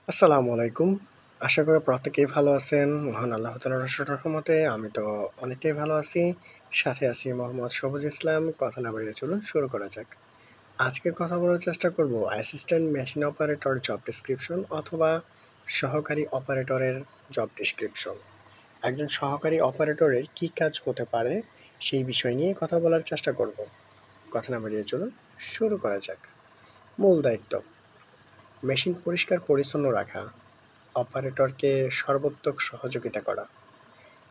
আসসালামু আলাইকুম। আশা করি প্রত্যেকেই ভালো আছেন। মহান আল্লাহ তাআলার অশেষ রহমতে আমি তো অনেকটাই ভালো আছি। সাথে আছি মোহাম্মদ সবুজ ইসলাম। কথা না বাড়িয়ে চলুন শুরু করা যাক। আজকে কথা বলার চেষ্টা করব assistant machine operator job description অথবা সহকারী অপারেটরের জব ডেসক্রিপশন। একজন সহকারী অপারেটরের কী কাজ হতে পারে সেই বিষয় নিয়ে কথা বলার চেষ্টা করব। কথা না বাড়িয়ে চলুন শুরু করা যাক। মূল দায়িত্ব: মেশিন পরিষ্কার পরিচ্ছন্ন রাখা, অপারেটরকে সর্বোত্তক সহযোগিতা করা।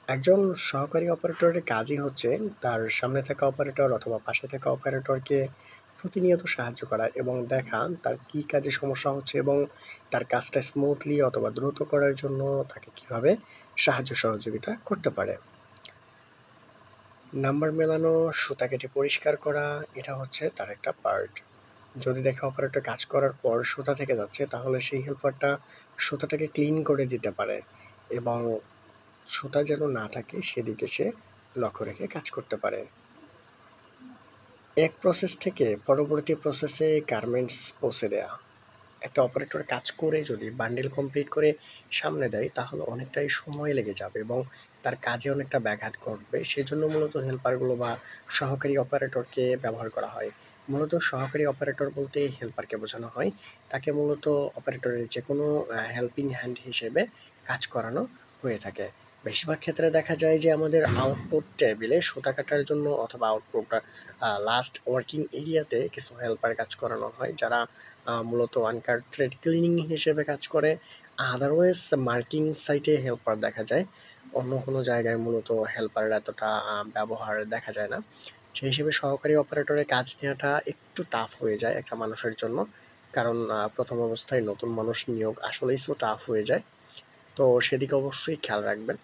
একজন সহকারী অপারেটরের কাজই হচ্ছে তার সামনে থাকা অপারেটর অথবা পাশে থাকা অপারেটরকে প্রতিনিয়ত সাহায্য করা এবং দেখা তার কী কাজে সমস্যা হচ্ছে এবং তার কাজটা স্মুথলি অথবা দ্রুত করার জন্য তাকে কিভাবে সাহায্য সহযোগিতা করতে পারে। নাম্বার মেলানো, সুতা কেটে পরিষ্কার করা, এটা হচ্ছে তার একটা পার্ট। যদি দেখে অপারেটর কাজ করার পর সুতা থেকে যাচ্ছে তাহলে সেই হেল্পারটা সুতাটাকে ক্লিন করে দিতে পারে এবং সুতা যেন না থাকে সেদিকে সে লক্ষ্য রেখে কাজ করতে পারে। এক প্রসেস থেকে পরবর্তী প্রসেসে গার্মেন্টস পৌঁছে দেয়া। একটা অপারেটর কাজ করে যদি বান্ডিল কমপ্লিট করে সামনে দেয় তাহলে অনেকটাই সময় লেগে যাবে এবং তার কাজে অনেকটা ব্যাঘাত ঘটবে। সেজন্য মূলত হেল্পারগুলো বা সহকারী অপারেটরকে ব্যবহার করা হয়। মূলত সহকারী অপারেটর বলতে হেল্পারকে বোঝানো হয়। তাকে মূলত অপারেটরের যেকোনো হেল্পিং হ্যান্ড হিসেবে কাজ করানো হয়ে থাকে। বেশিরভাগ ক্ষেত্রে দেখা যায় যে আমাদের আউটপুট টেবিলে সুতা কাটার জন্য অথবা আউটপুট লাস্ট ওয়ার্কিং এরিয়াতে কিছু হেল্পার কাজ করানো হয় যারা মূলত আনকাট থ্রেড ক্লিনিং হিসেবে কাজ করে। আদারওয়াইজ মার্কিং সাইটে হেল্পার দেখা যায়। অন্য কোনো জায়গায় মূলত হেল্পারের এতটা ব্যবহার দেখা যায় না। সেই হিসেবে সহকারী অপারেটরের কাজ নেওয়াটা একটু টাফ হয়ে যায় একটা মানুষের জন্য। কারণ প্রথম অবস্থায় নতুন মানুষ নিয়োগ আসলেই সো টাফ হয়ে যায়। তো সেদিকে অবশ্যই খেয়াল রাখবেন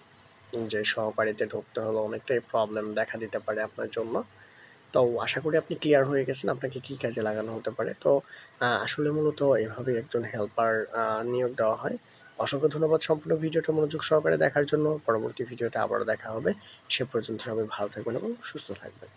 যে সহকারীতে ঢুকতে হলে অনেকটাই প্রবলেম দেখা দিতে পারে আপনার জন্য। তো আশা করি আপনি ক্লিয়ার হয়ে গেছেন আপনাকে কি কাজে লাগানো হতে পারে। তো আসলে মূলত এভাবেই একজন হেল্পার নিয়োগ দেওয়া হয়। অসংখ্য ধন্যবাদ সম্পূর্ণ ভিডিওটা মনোযোগ সহকারে দেখার জন্য। পরবর্তী ভিডিওতে আবারও দেখা হবে। সে পর্যন্ত সবাই ভালো থাকবেন এবং সুস্থ থাকবেন।